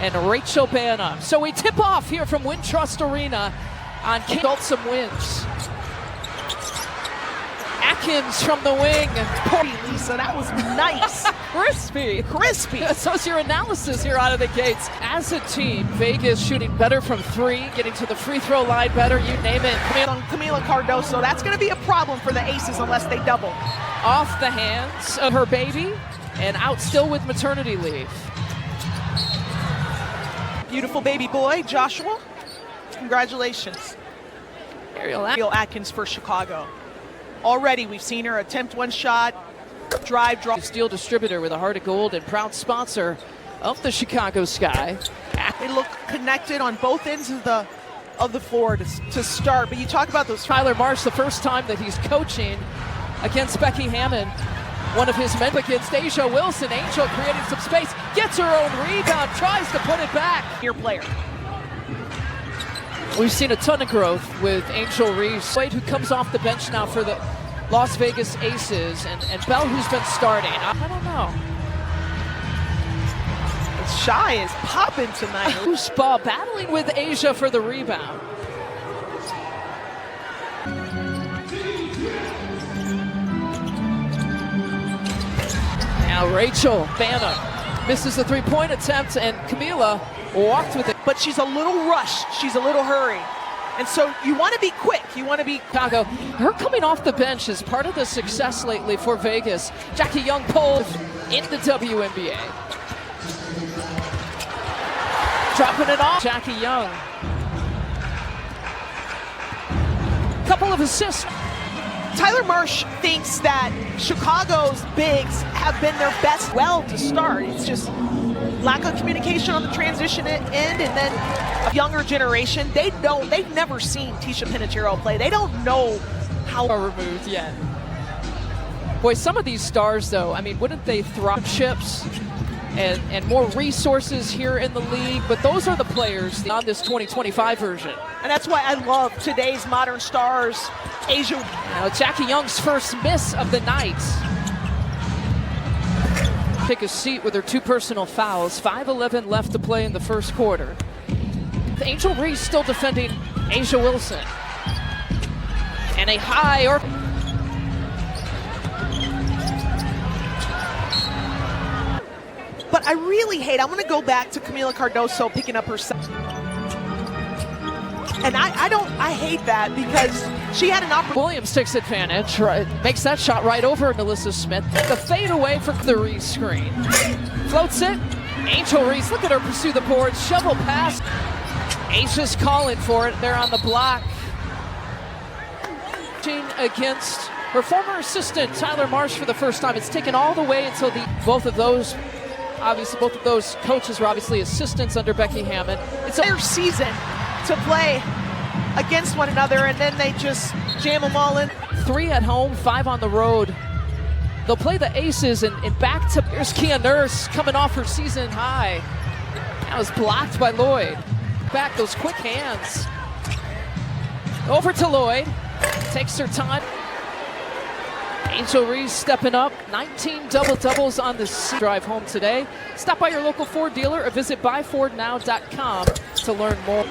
and Rachel Banna. So we tip off here from Wintrust Arena on some wins. Atkins from the wing. Lisa, that was nice. Crispy. Crispy. So's your analysis here out of the gates. As a team, Vegas shooting better from three, getting to the free throw line better, you name it. Camila Cardoso, that's going to be a problem for the Aces unless they double. Off the hands of her baby and out still with maternity leave. Beautiful baby boy, Joshua. Congratulations. Ariel Atkins for Chicago. Already we've seen her attempt one shot, drive, draw. Steel distributor with a heart of gold and proud sponsor of the Chicago Sky. They look connected on both ends of the floor to start, but you talk about those. Tyler Marsh, the first time that he's coaching against Becky Hammond. One of his men against Asia Wilson. Angel creating some space, gets her own rebound, tries to put it back. Your player. We've seen a ton of growth with Angel Reese, who comes off the bench now for the Las Vegas Aces, and Bell, who's been starting. I don't know. Shy is popping tonight. Who's battling with Asia for the rebound. Now Rachel Banna misses the three-point attempt, and Camila walked with it. But she's a little rushed. She's a little hurried. And so you want to be quick. You want to be... Chicago, her coming off the bench is part of the success lately for Vegas. Jackie Young pulled in the WNBA. Dropping it off. Jackie Young. Couple of assists. Tyler Marsh thinks that Chicago's bigs have been their best to start. It's just lack of communication on the transition end, and then a younger generation. They've never seen Tisha Pinatero play. They don't know how removed yet. Boy, some of these stars, though, I mean, wouldn't they thrive chips and more resources here in the league? But those are the players on this 2025 version. And that's why I love today's modern stars. Asia. Now, Jackie Young's first miss of the night. Take a seat with her two personal fouls. 5:11 left to play in the first quarter. Angel Reese still defending Asia Wilson. And a high But I really hate, I'm going to go back to Camila Cardoso picking up her second. And I hate that because she had an opportunity. Williams takes advantage, right, makes that shot right over Nalissa Smith. The fade away for the Reese screen. Floats it. Angel Reese, look at her pursue the board. Shovel pass. Asia's calling for it. They're on the block. Against her former assistant, Tyler Marsh, for the first time. It's taken all the way until both of those coaches were obviously assistants under Becky Hammond. It's their season to play against one another, and then they just jam them all in. 3 at home, 5 on the road. They'll play the Aces and back to, here's Kia Nurse coming off her season high. That was blocked by Lloyd. Back, those quick hands. Over to Lloyd, takes her time. Angel Reese stepping up, 19 double-doubles on the drive home today. Stop by your local Ford dealer or visit buyfordnow.com to learn more.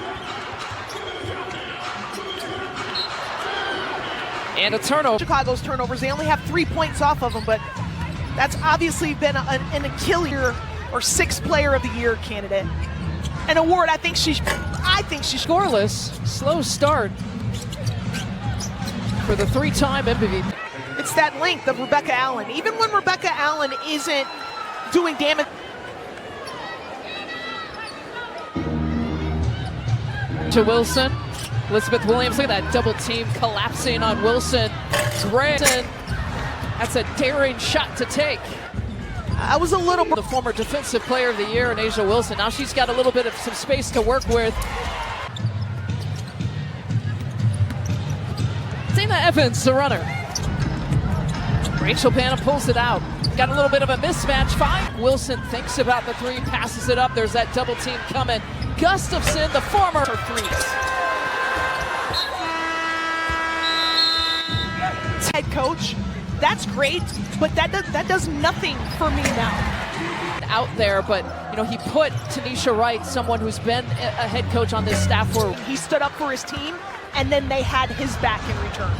And a turnover. Chicago's turnovers, they only have 3 points off of them, but that's obviously been an Achilles or 6th player of the year candidate. An award I think she's scoreless. Slow start for the 3-time MVP. It's that length of Rebecca Allen. Even when Rebecca Allen isn't doing damage. To Wilson. Elizabeth Williams, look at that double team collapsing on Wilson. Grayson, that's a daring shot to take. I was a little... The former defensive player of the year in Asia Wilson. Now she's got a little bit of some space to work with. Dana Evans, the runner. Rachel Banna pulls it out. Got a little bit of a mismatch. Fine. Wilson thinks about the three, passes it up. There's that double team coming. Gustafson, the former threes. Head coach, that's great, but that does nothing for me now. Out there, but know, he put Tanisha Wright, someone who's been a head coach on this staff for. He stood up for his team, and then they had his back in return.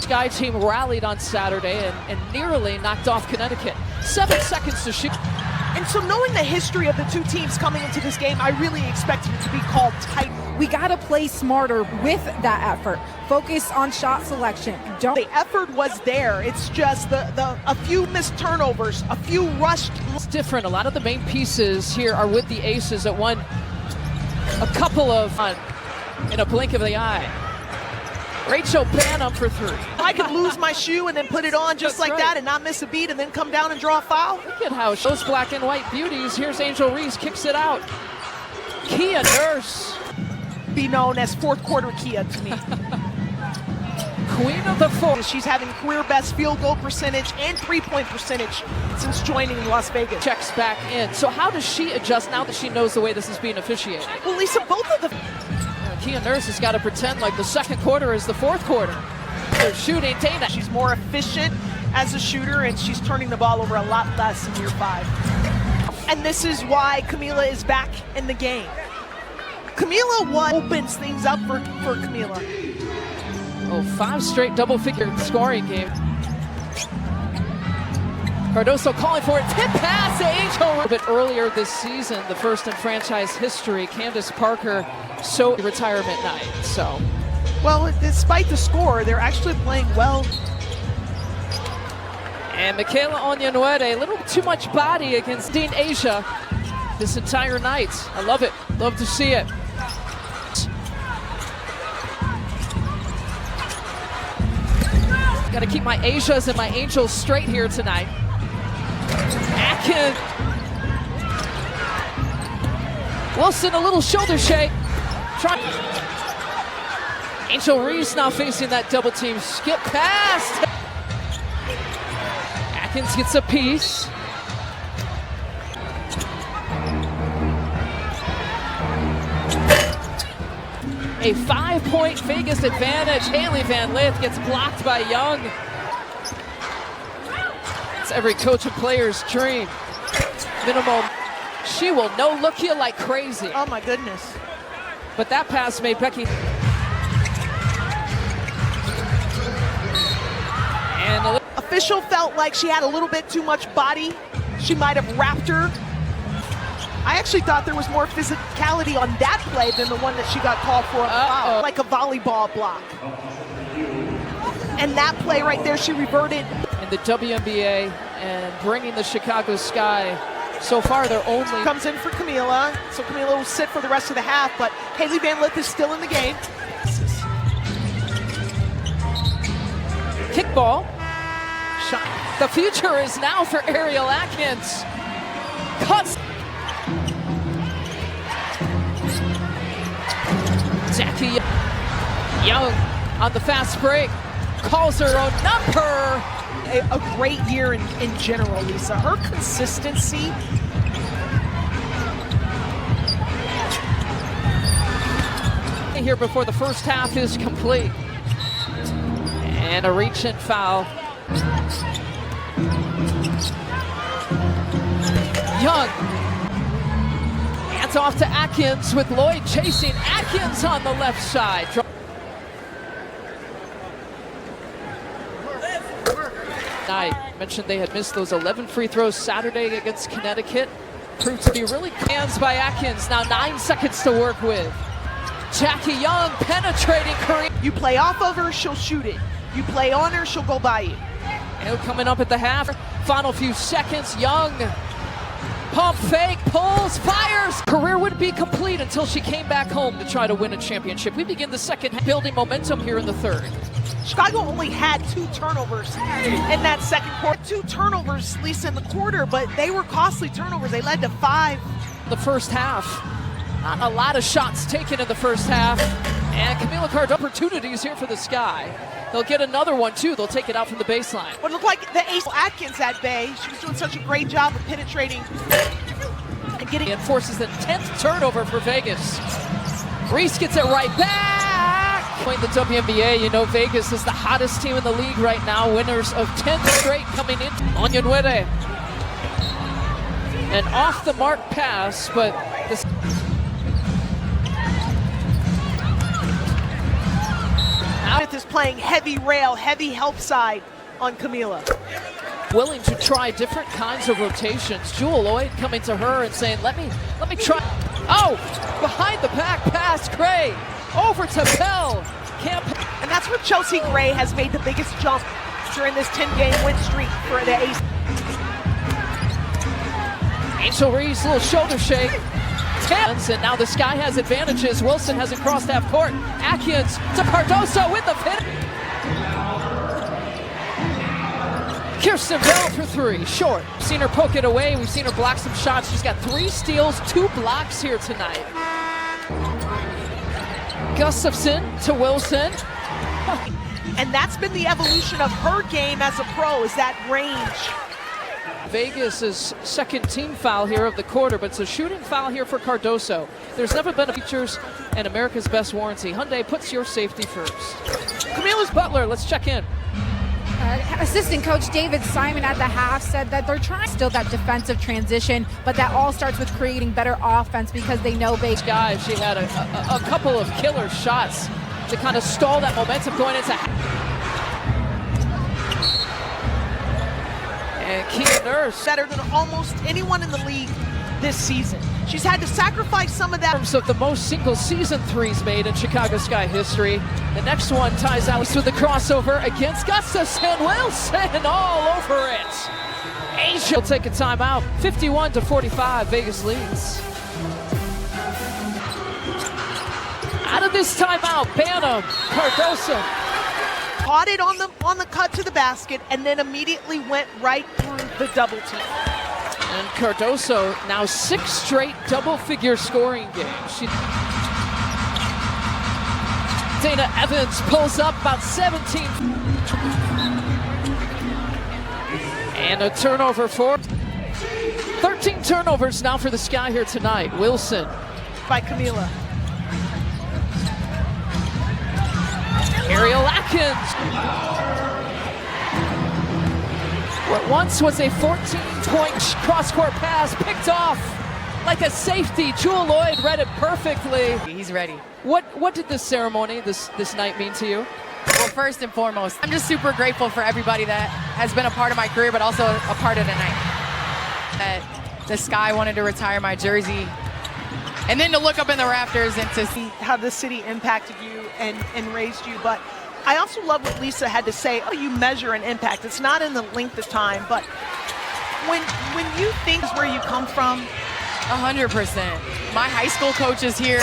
Sky team rallied on Saturday and nearly knocked off Connecticut. 7 seconds to shoot. And so knowing the history of the two teams coming into this game, I really expected it to be called tight. We got to play smarter with that effort. Focus on shot selection. The effort was there. It's just a few missed turnovers, a few rushed. It's different. A lot of the main pieces here are with the Aces that won a couple of in a blink of the eye. Rachel Banham for 3. I could lose my shoe and then put it on just like that and not miss a beat and then come down and draw a foul. Look at how those black and white beauties. Here's Angel Reese, kicks it out. Kia Nurse. Be known as fourth quarter Kia to me. Queen of the fourth. She's having career best field goal percentage and 3-point percentage since joining Las Vegas. Checks back in. So how does she adjust now that she knows the way this is being officiated? Well, Lisa, both of the Kia Nurse has got to pretend like the second quarter is the fourth quarter. They're shooting Dana. She's more efficient as a shooter, and she's turning the ball over a lot less in year 5. And this is why Camila is back in the game. Camila opens things up for Camila. Oh, 5 straight double-figure scoring game. Cardoso calling for it. Tip pass to Angel. A bit earlier this season, the first in franchise history, Candace Parker, so retirement night. So, well, despite the score, they're actually playing well. And Michaela Onyenwere, a little too much body against Dean Asia this entire night. I love it. Love to see it. Got to keep my Asias and my Angels straight here tonight. Atkins. Wilson, a little shoulder shake. Angel Reese now facing that double team. Skip past. Atkins gets a piece. A 5-point Vegas advantage. Haley Van Lith gets blocked by Young. It's every coach and player's dream. Minimal. She will no-look you like crazy. Oh my goodness. But that pass made Becky. And official felt like she had a little bit too much body. She might have wrapped her. I actually thought there was more physicality on that play than the one that she got called for on the foul, like a volleyball block. And that play right there, she reverted. In the WNBA and bringing the Chicago Sky, so far they're only... Comes in for Camila, so Camila will sit for the rest of the half, but Haley Van Lith is still in the game. Kickball. Shot. The future is now for Ariel Atkins. Cuts. Jackie Young on the fast break, calls her own number. A great year in general, Lisa. Her consistency. Here before the first half is complete. And a reach-in foul. Young. Hands off to Atkins with Lloyd chasing. Atkins on the left side. I mentioned they had missed those 11 free throws Saturday against Connecticut. Proved to be really hands by Atkins. Now 9 seconds to work with. Jackie Young penetrating Curry. You play off of her, she'll shoot it. You play on her, she'll go by you. And coming up at the half. Final few seconds. Young. Pump fake, pulls, fires. Career would be complete until she came back home to try to win a championship. We begin the second half, building momentum here in the third. Chicago only had 2 turnovers in that second quarter. 2 turnovers, Lisa, in the quarter, but they were costly turnovers. They led to 5. The first half. Not a lot of shots taken in the first half. And Camila Card opportunities here for the Sky. They'll get another one too. They'll take it out from the baseline. What looked like the ace Atkins at bay. She was doing such a great job of penetrating and getting. And forces the 10th turnover for Vegas. Reese gets it right back. Playing the WNBA, you know Vegas is the hottest team in the league right now. Winners of 10 straight coming in. Onyenwere. An off the mark pass, but this Smith is playing heavy rail, heavy help side on Camila. willing to try different kinds of rotations. Jewel Lloyd coming to her and saying, let me try. Oh, behind the back pass, Gray, over to Bell. And that's where Chelsea Gray has made the biggest jump during this 10-game win streak for the Ace. Angel Reeves, little shoulder shake. And now the Sky has advantages. Wilson hasn't crossed half court. Atkins to Cardoso with the pin. Kirsten Bell for three, short. Seen her poke it away. We've seen her block some shots. She's got 3 steals, 2 blocks here tonight. Gustafson to Wilson. And that's been the evolution of her game as a pro, is that range. Vegas' second team foul here of the quarter, but it's a shooting foul here for Cardoso. There's never been a features and America's Best warranty. Hyundai puts your safety first. Camila's Butler, let's check in. Assistant coach David Simon at the half said that they're trying still that defensive transition, but that all starts with creating better offense because they know Vegas. Guys, she had a couple of killer shots to kind of stall that momentum going into. And Kia Nurse, better than almost anyone in the league this season. She's had to sacrifice some of that. In terms of the most single season threes made in Chicago Sky history. The next one ties out with the crossover against Gustafson. Wilson all over it. Asia will take a timeout. 51-45, Vegas leads. Out of this timeout, Banham, Cardoso. Caught it on the cut to the basket and then immediately went right through the double team. And Cardoso now 6 straight double-figure scoring games. Dana Evans pulls up about 17. And a turnover for 13 turnovers now for the Sky here tonight. Wilson By Camila. Ariel Atkins. What once was a 14-point cross-court pass picked off like a safety. Jewel Lloyd read it perfectly. He's ready. What did this ceremony, this night mean to you? Well, first and foremost, I'm just super grateful for everybody that has been a part of my career, but also a part of the night. That the Sky wanted to retire my jersey, and then to look up in the rafters and to see How the city impacted you and raised you. But I also love what Lisa had to say. Oh, you measure an impact. It's not in the length of time, but when you think where you come from. 100%. My high school coach is here.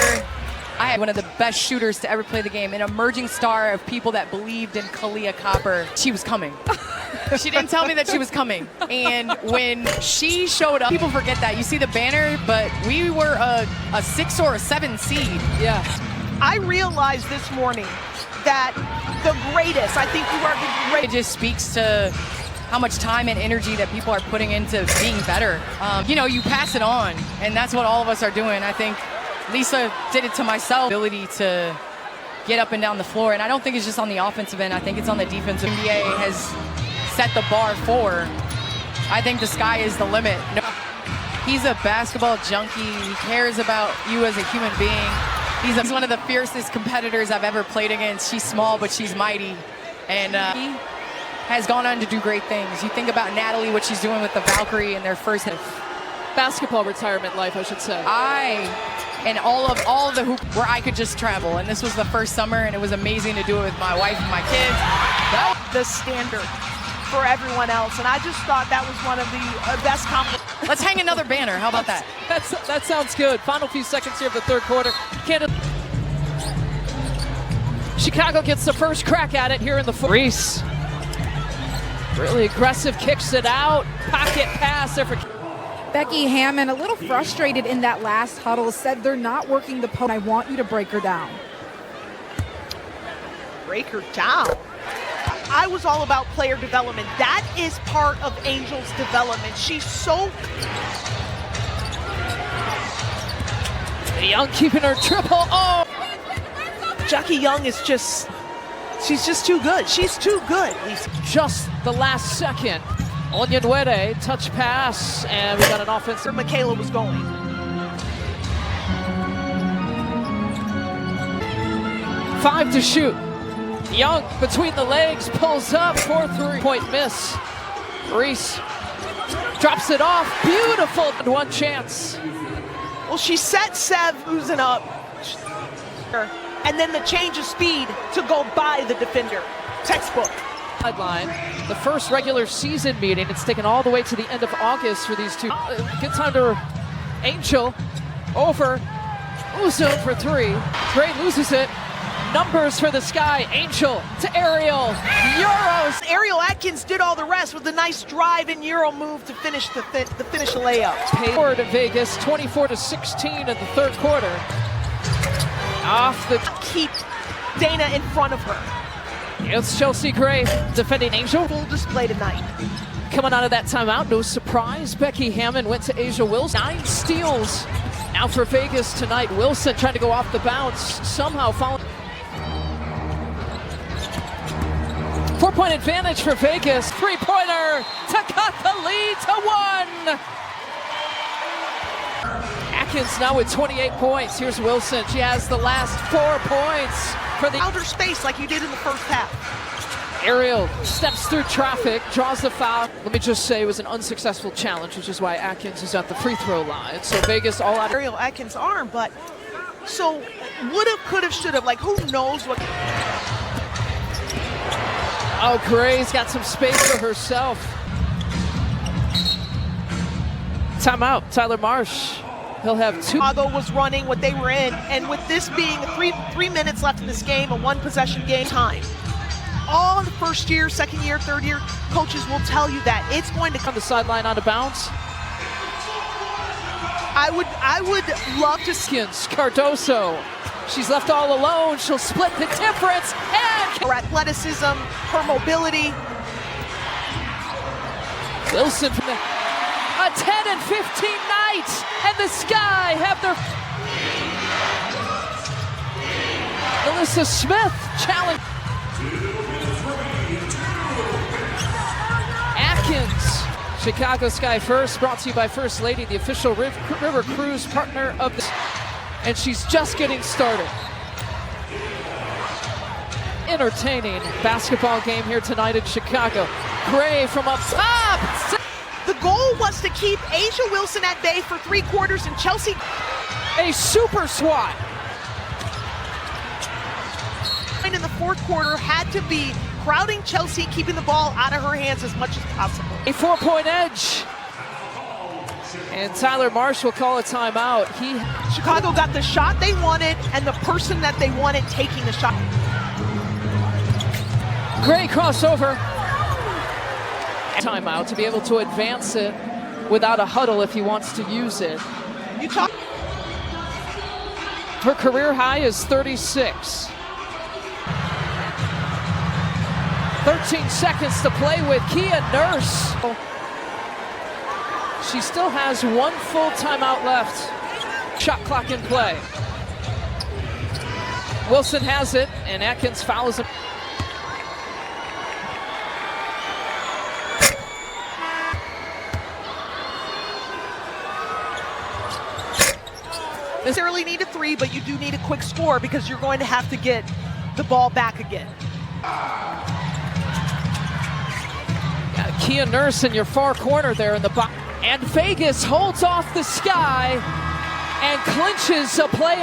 I had one of the best shooters to ever play the game, an emerging star of people that believed in Kalia Copper. She was coming. She didn't tell me that she was coming. And when she showed up, people forget that. You see the banner, but we were a 6 or a 7 seed. Yeah. I realized this morning that the greatest, I think you are the It greatest. just speaks to how much time and energy that people are putting into being better. You know, you pass it on, and that's what all of us are doing. I think Lisa did it to myself, ability to get up and down the floor, and I don't think it's just on the offensive end. I think it's on the defensive. NBA has set the bar for. I think the Sky is the limit. No, he's a basketball junkie. He cares about you as a human being. He's one of the fiercest competitors I've ever played against. She's small, but she's mighty. And he has gone on to do great things. You think about Natalie, what she's doing with the Valkyrie in their first Basketball retirement life, I should say. And all of the hoop where I could just travel. And this was the first summer, and it was amazing to do it with my wife and my kids. The standard for everyone else, and I just thought that was one of the best compliments. Let's hang another banner. How about that? That sounds good. Final few seconds here of the third quarter. Chicago gets the first crack at it here in the fourth. Reese. Really aggressive, kicks it out. Pocket pass there for Becky Hammond, a little frustrated in that last huddle, said they're not working the post. I want you to break her down. Break her down. I was all about player development. That is part of Angel's development. She's so... Young keeping her triple. Oh! Jackie Young is just... She's just too good. She's too good, Lisa. Just the last second. wnba, touch pass, and we got an offensive. Michaela was going. Five to shoot. Young between the legs, pulls up for 3-point miss. Reese drops it off, beautiful, one chance. Well, she set Sev oozing up, and then the change of speed to go by the defender. Textbook. Sideline, the first regular season meeting. It's taken all the way to the end of August for these two. Good time to Angel over Uzo for three. Gray loses it. Numbers for the Sky. Angel to Ariel. Euros. Ariel Atkins did all the rest with a nice drive and Euro move to finish the layup. Forward to Vegas, 24-16 in the third quarter. Off the keep Dana in front of her. It's Chelsea Gray defending Angel. Full display tonight. Coming out of that timeout, no surprise. Becky Hammond went to Asia Wilson. 9 steals now for Vegas tonight. Wilson trying to go off the bounce, somehow following. 4-point advantage for Vegas. Three-pointer to cut the lead to 1. Atkins now with 28 points. Here's Wilson. She has the last 4 points for the outer space like you did in the first half. Ariel steps through traffic, draws the foul. Let me just say it was an unsuccessful challenge, which is why Atkins is at the free throw line. So Vegas all out. Ariel Atkins' arm, but so would've, could've, should've. Like who knows what? Oh, Gray's got some space for herself. Timeout, Tyler Marsh. He'll have 2. Chicago was running what they were in, and with this being three minutes left in this game, a 1-possession game time. All the first year, second year, third year, coaches will tell you that it's going to come. On the sideline out of bounds. I would love to see Cardoso. She's left all alone. She'll split the difference. And her athleticism, her mobility. Wilson from a 10 and 15 night, and the Sky have their. Alyssa Smith challenge. Atkins, Chicago Sky First, brought to you by First Lady, the official river cruise partner of the. And she's just getting started. Entertaining basketball game here tonight in Chicago. Gray from up top. The goal was to keep Asia Wilson at bay for 3 quarters and Chelsea. A super swat. In the fourth quarter had to be crowding Chelsea, keeping the ball out of her hands as much as possible. A 4-point edge. And Tyler Marsh will call a timeout. Chicago got the shot they wanted and the person that they wanted taking the shot. Gray crossover. Timeout to be able to advance it without a huddle if he wants to use it. Her career high is 36. 13 seconds to play with. Kia Nurse. She still has 1 full timeout left. Shot clock in play. Wilson has it, and Atkins fouls him. Necessarily need a 3, but you do need a quick score because you're going to have to get the ball back again. Kia Nurse in your far corner there in the box. And Vegas holds off the Sky and clinches a play.